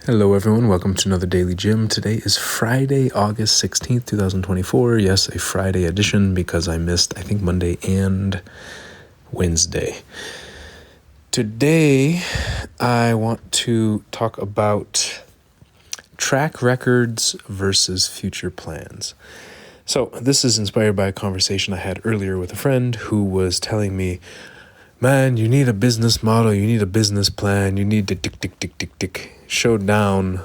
Hello everyone, welcome to another Daily Gym. Today is Friday, August 16th, 2024. Yes, a Friday edition because I missed, Monday and Wednesday. Today, I want to talk about track records versus future plans. So this is inspired by a conversation I had earlier with a friend who was telling me, man, you need a business model, you need a business plan, you need to show down,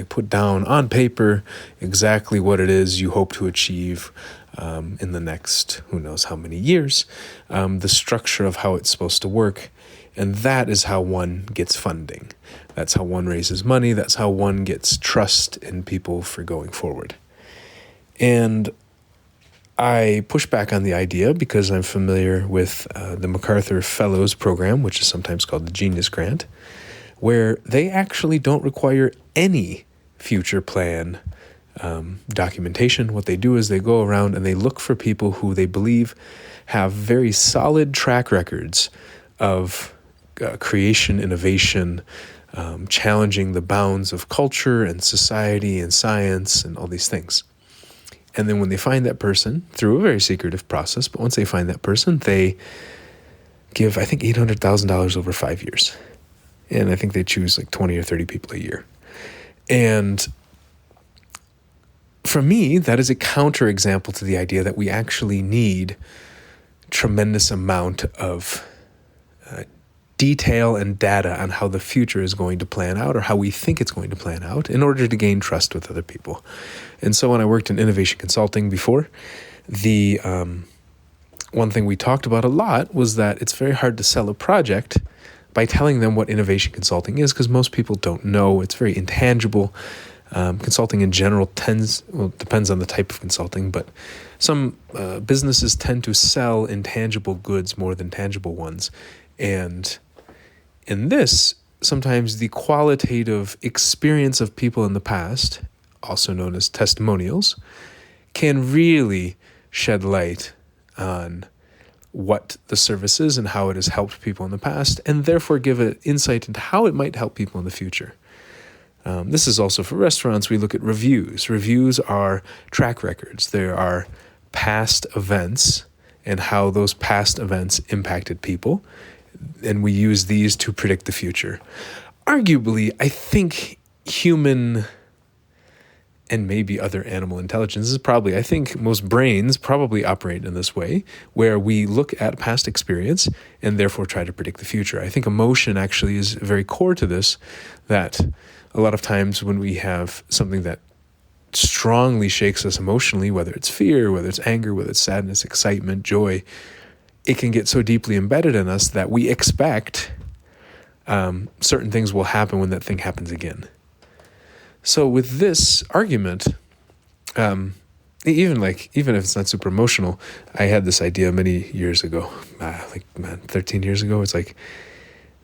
put down on paper exactly what it is you hope to achieve in the next who knows how many years, the structure of how it's supposed to work. And that is how one gets funding. That's how one raises money. That's how one gets trust in people for going forward. And I push back on the idea because I'm familiar with the MacArthur Fellows program, which is sometimes called the Genius Grant, where they actually don't require any future plan documentation. What they do is they go around and they look for people who they believe have very solid track records of creation, innovation, challenging the bounds of culture and society and science and all these things. And then when they find that person, through a very secretive process, but once they find that person, they give, $800,000 over 5 years. And I think they choose 20 or 30 people a year. And for me, that is a counterexample to the idea that we actually need tremendous amount of detail and data on how the future is going to plan out or how we think it's going to plan out in order to gain trust with other people. And so when I worked in innovation consulting before, the one thing we talked about a lot was that it's very hard to sell a project by telling them what innovation consulting is because most people don't know. It's very intangible. Consulting in general depends on the type of consulting, but some businesses tend to sell intangible goods more than tangible ones. And in this, sometimes the qualitative experience of people in the past, also known as testimonials, can really shed light on what the service is and how it has helped people in the past, and therefore give an insight into how it might help people in the future. This is also for restaurants. We look at reviews. Reviews are track records. There are past events and how those past events impacted people, and we use these to predict the future. Arguably, I think human and maybe other animal intelligence is I think most brains probably operate in this way, where we look at past experience and therefore try to predict the future. I think emotion actually is very core to this, that a lot of times when we have something that strongly shakes us emotionally, whether it's fear, whether it's anger, whether it's sadness, excitement, joy, it can get so deeply embedded in us that we expect certain things will happen when that thing happens again. So with this argument, even if it's not super emotional, I had this idea many years ago, 13 years ago. It's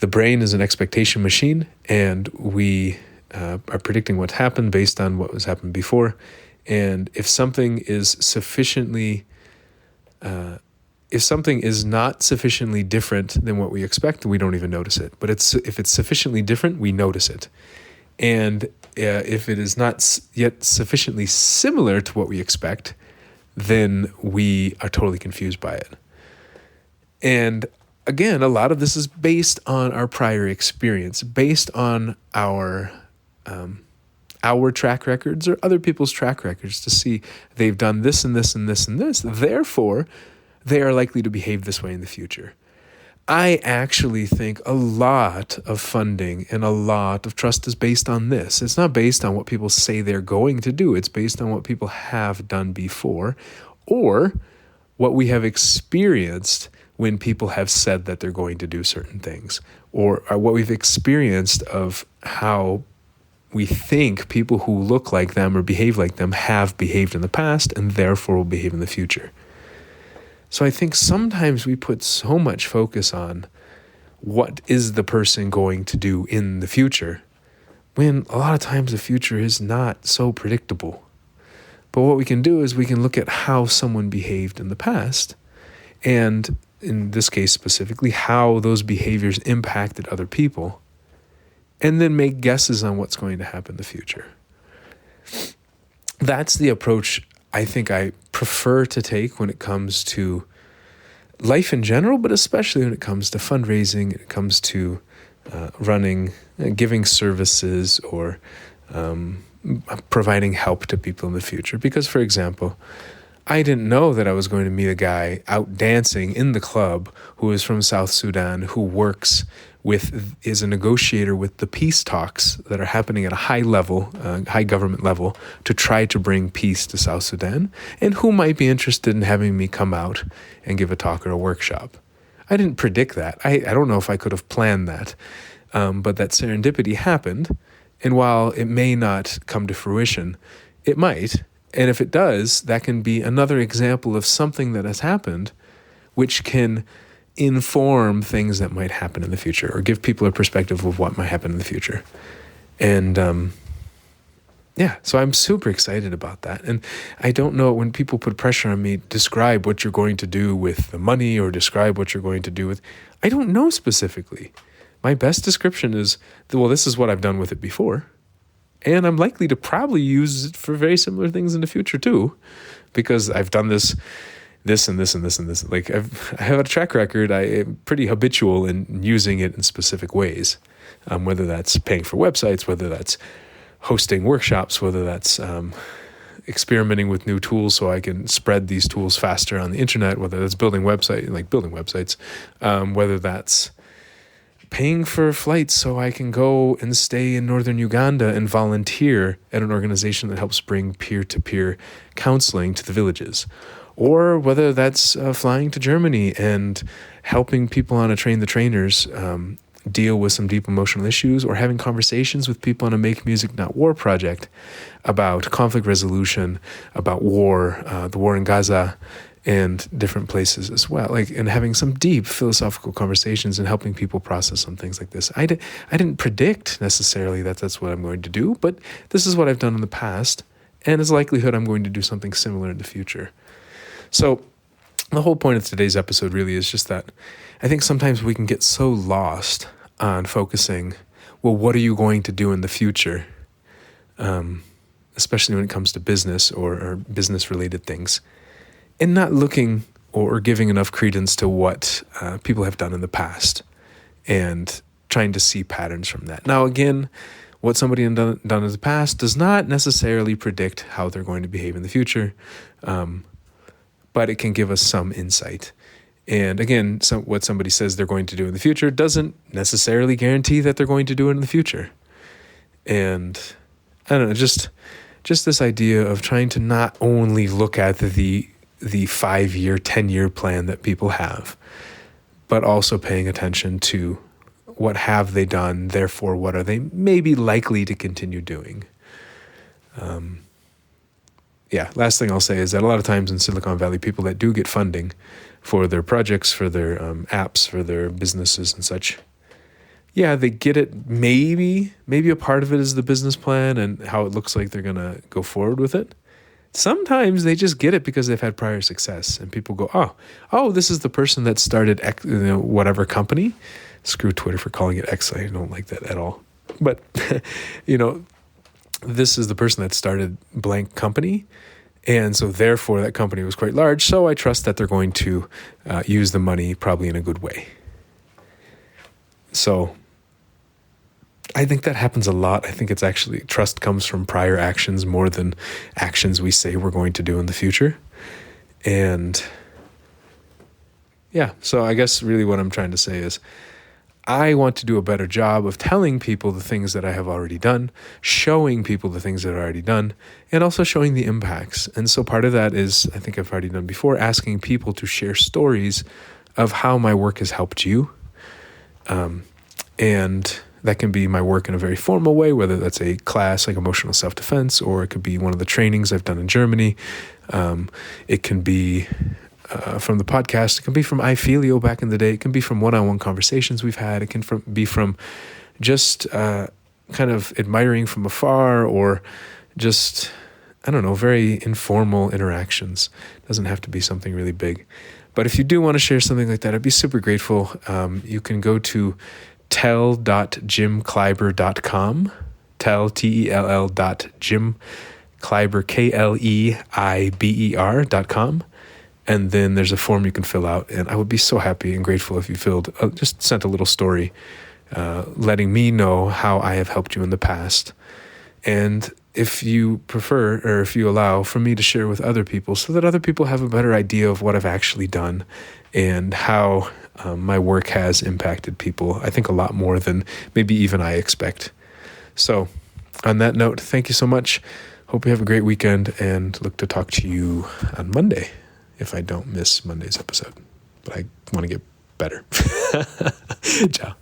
the brain is an expectation machine, and we are predicting what happened based on what has happened before. And if something is not sufficiently different than what we expect, we don't even notice it. But if it's sufficiently different, we notice it. And if it is not yet sufficiently similar to what we expect, then we are totally confused by it. And again, a lot of this is based on our prior experience, based on our track records or other people's track records to see they've done this and this and this and this. Therefore, they are likely to behave this way in the future. I actually think a lot of funding and a lot of trust is based on this. It's not based on what people say they're going to do. It's based on what people have done before or what we have experienced when people have said that they're going to do certain things, or what we've experienced of how we think people who look like them or behave like them have behaved in the past and therefore will behave in the future. So I think sometimes we put so much focus on what is the person going to do in the future, when a lot of times the future is not so predictable. But what we can do is we can look at how someone behaved in the past, and in this case specifically, how those behaviors impacted other people, and then make guesses on what's going to happen in the future. That's the approach I think I prefer to take when it comes to life in general, but especially when it comes to fundraising, when it comes to running, giving services, or providing help to people in the future. Because, for example, I didn't know that I was going to meet a guy out dancing in the club who is from South Sudan, who is a negotiator with the peace talks that are happening at a high level, high government level, to try to bring peace to South Sudan, and who might be interested in having me come out and give a talk or a workshop. I didn't predict that. I don't know if I could have planned that, but that serendipity happened, and while it may not come to fruition, it might. And if it does, that can be another example of something that has happened, which can inform things that might happen in the future, or give people a perspective of what might happen in the future. And so I'm super excited about that. And I don't know, when people put pressure on me, describe what you're going to do with the money, or describe what you're going to do with, I don't know specifically. My best description is, well, this is what I've done with it before. And I'm likely to probably use it for very similar things in the future too, because I've done this and this and this and this. Like I have a track record. I am pretty habitual in using it in specific ways, whether that's paying for websites, whether that's hosting workshops, whether that's experimenting with new tools so I can spread these tools faster on the internet, whether that's building websites, whether that's paying for flights so I can go and stay in northern Uganda and volunteer at an organization that helps bring peer-to-peer counseling to the villages. Or whether that's flying to Germany and helping people on a Train the Trainers deal with some deep emotional issues, or having conversations with people on a Make Music Not War project about conflict resolution, about war, the war in Gaza, and different places as well, and having some deep philosophical conversations and helping people process some things like this. I didn't predict necessarily that that's what I'm going to do, but this is what I've done in the past, and there's likelihood I'm going to do something similar in the future. So the whole point of today's episode really is just that I think sometimes we can get so lost on focusing, well, what are you going to do in the future? Especially when it comes to business or business-related things, and not looking or giving enough credence to what people have done in the past and trying to see patterns from that. Now, again, what somebody has done in the past does not necessarily predict how they're going to behave in the future, but it can give us some insight. And again, what somebody says they're going to do in the future doesn't necessarily guarantee that they're going to do it in the future. And I don't know, just this idea of trying to not only look at the 5-year, 10-year plan that people have, but also paying attention to what have they done, therefore what are they maybe likely to continue doing. Last thing I'll say is that a lot of times in Silicon Valley, people that do get funding for their projects, for their apps, for their businesses and such, they get it. Maybe a part of it is the business plan and how it looks like they're going to go forward with it. Sometimes they just get it because they've had prior success, and people go, oh, this is the person that started X, whatever company. Screw Twitter for calling it X. I don't like that at all. But, this is the person that started blank company. And so therefore that company was quite large. So I trust that they're going to use the money probably in a good way. So I think that happens a lot. I think it's actually, trust comes from prior actions more than actions we say we're going to do in the future. And so I guess really what I'm trying to say is I want to do a better job of telling people the things that I have already done, showing people the things that I've already done, and also showing the impacts. And so part of that is, I think I've already done before, asking people to share stories of how my work has helped you. And that can be my work in a very formal way, whether that's a class like emotional self-defense, or it could be one of the trainings I've done in Germany. It can be from the podcast. It can be from iFeelio back in the day. It can be from one-on-one conversations we've had. It can be from just kind of admiring from afar, or just, very informal interactions. It doesn't have to be something really big. But if you do want to share something like that, I'd be super grateful. You can go to tell.jimkleiber.com, tell.jimkleiber, KLEIBER.com. And then there's a form you can fill out. And I would be so happy and grateful if you just sent a little story letting me know how I have helped you in the past. And if you prefer, or if you allow, for me to share with other people so that other people have a better idea of what I've actually done and how my work has impacted people, I think a lot more than maybe even I expect. So on that note, thank you so much. Hope you have a great weekend and look to talk to you on Monday if I don't miss Monday's episode. But I want to get better. Ciao.